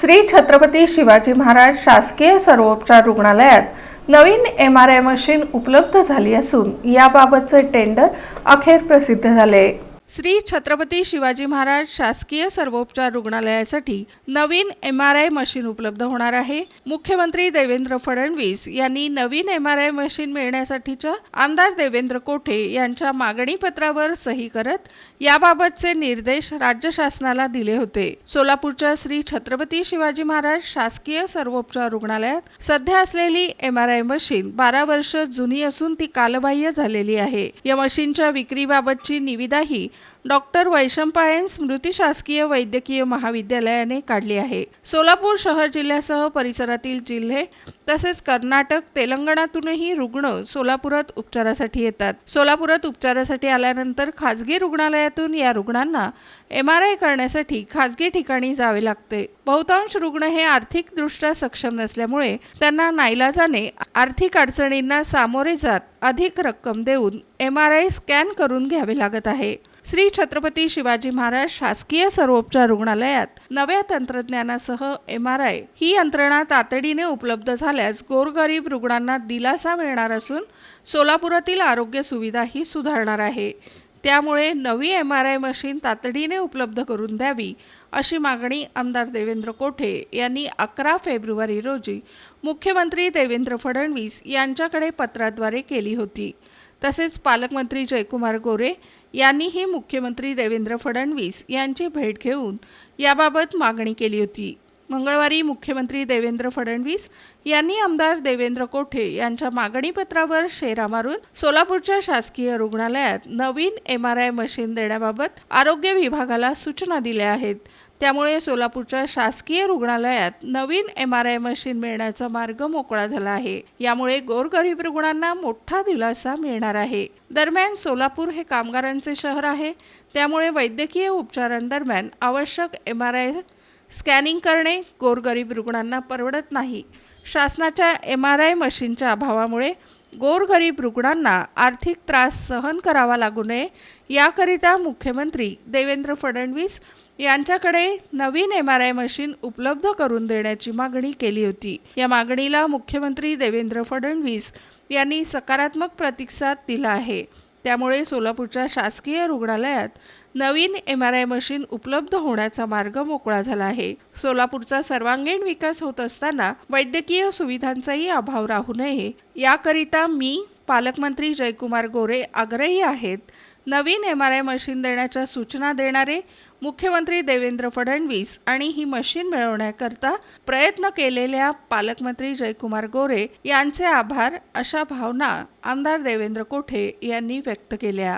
श्री छत्रपती शिवाजी महाराज शासकीय सर्वोपचार रुग्णालयात नवीन MRI मशीन उपलब्ध झाली असून याबाबतचे टेंडर अखेर प्रसिद्ध झाले। श्री छत्रपती शिवाजी महाराज शासकीय सर्वोपचार रुग्णालयासाठी नवीन MRI मशीन उपलब्ध होणार आहे। मुख्यमंत्री देवेंद्र फडणवीस यांनी नवीन MRI मशीन मिळण्यासाठीच्या आमदार देवेंद्र कोठे यांच्या मागणी पत्रावर सही करत याबाबतचे निर्देश राज्य शासनाला दिले होते। सोलापूरच्या श्री छत्रपती शिवाजी महाराज शासकीय सर्वोपचार रुग्णालयात सध्या असलेली MRI मशीन 12 वर्ष जुनी असून ती कालबाह्य झालेली आहे। या मशीनच्या विक्रीबाबतची निविदाही डॉक्टर वैशंपायन स्मृती शासकीय वैद्यकीय महाविद्यालयाने काढली आहे। सोलापूर शहर जिल्ह्यासह परिसरातील जिल्हे तसेच कर्नाटक, तेलंगणातूनही रुग्ण सोलापुरात उपचारासाठी येतात। सोलापुरात उपचारासाठी आल्यानंतर खासगी रुग्णालयातून या रुग्णांना MRI करण्यासाठी खासगी ठिकाणी जावे लागते। बहुतांश रुग्ण हे आर्थिकदृष्ट्या सक्षम नसल्यामुळे त्यांना नाईलाजाने आर्थिक अडचणींना सामोरे जात अधिक रक्कम देऊन MRI स्कॅन करून घ्यावे लागत आहे। श्री छत्रपती शिवाजी महाराज शासकीय सर्वोपचार रुग्णालयात नव्या तंत्रज्ञानासह MRI ही यंत्रणा तातडीने उपलब्ध झाल्यास गोरगरीब रुग्णांना दिलासा मिळणार असून सोलापुरातील आरोग्य सुविधाही सुधारणार आहे। त्यामुळे नवी MRI मशीन तातडीने उपलब्ध करून द्यावी अशी मागणी आमदार देवेंद्र कोठे यांनी 11 फेब्रुवारी रोजी मुख्यमंत्री देवेंद्र फडणवीस यांच्याकडे पत्राद्वारे केली होती। तसेच पालकमंत्री जयकुमार गोरे यांनीही मुख्यमंत्री देवेंद्र फडणवीस यांची भेट घेऊन याबाबत मागणी केली होती। मंगळवारी मुख्यमंत्री देवेंद्र फडणवीस यांनी आमदार देवेंद्र कोठे यांच्या मागणीपत्रावर शेरा मारून सोलापूरच्या शासकीय रुग्णालयात नवीन MRI मशीन देण्याबाबत आरोग्य विभागाला सूचना दिल्या आहेत। त्यामुळे सोलापूरच्या शासकीय रुग्णालयात नवीन MRI मशीन मिळण्याचा मार्ग मोकळा झाला आहे। यामुळे गोरगरीब रुग्णांना मोठा दिलासा मिळणार आहे। दरम्यान सोलापूर हे कामगारांचे शहर आहे, त्यामुळे वैद्यकीय उपचारांदरम्यान आवश्यक MRI स्कॅनिंग करणे गोरगरीब रुग्णांना परवडत नाही। शासनाच्या MRI मशीनच्या अभावामुळे गोरगरीब रुग्णांना आर्थिक त्रास सहन करावा लागू नये याकरिता मुख्यमंत्री देवेंद्र फडणवीस यांच्याकडे नवीन MRI मशीन उपलब्ध करून देण्याची मागणी केली होती। या मागणीला मुख्यमंत्री देवेंद्र फडणवीस यांनी सकारात्मक प्रतिसाद दिला आहे। त्यामुळे सोलापूरच्या शासकीय रुग्णालयात नवीन MRI मशीन उपलब्ध होण्याचा मार्ग मोकळा झाला आहे। सोलापूरचा सर्वांगीण विकास होत असताना वैद्यकीय सुविधांचाही अभाव राहू नये याकरिता मी पालकमंत्री जयकुमार गोरे आग्रही आहेत। नवीन MRI मशीन देण्याच्या सूचना देणारे मुख्यमंत्री देवेंद्र फडणवीस आणि ही मशीन मिळवण्याकरता प्रयत्न केलेल्या पालकमंत्री जयकुमार गोरे यांचे आभार अशा भावना आमदार देवेंद्र कोठे यांनी व्यक्त केल्या।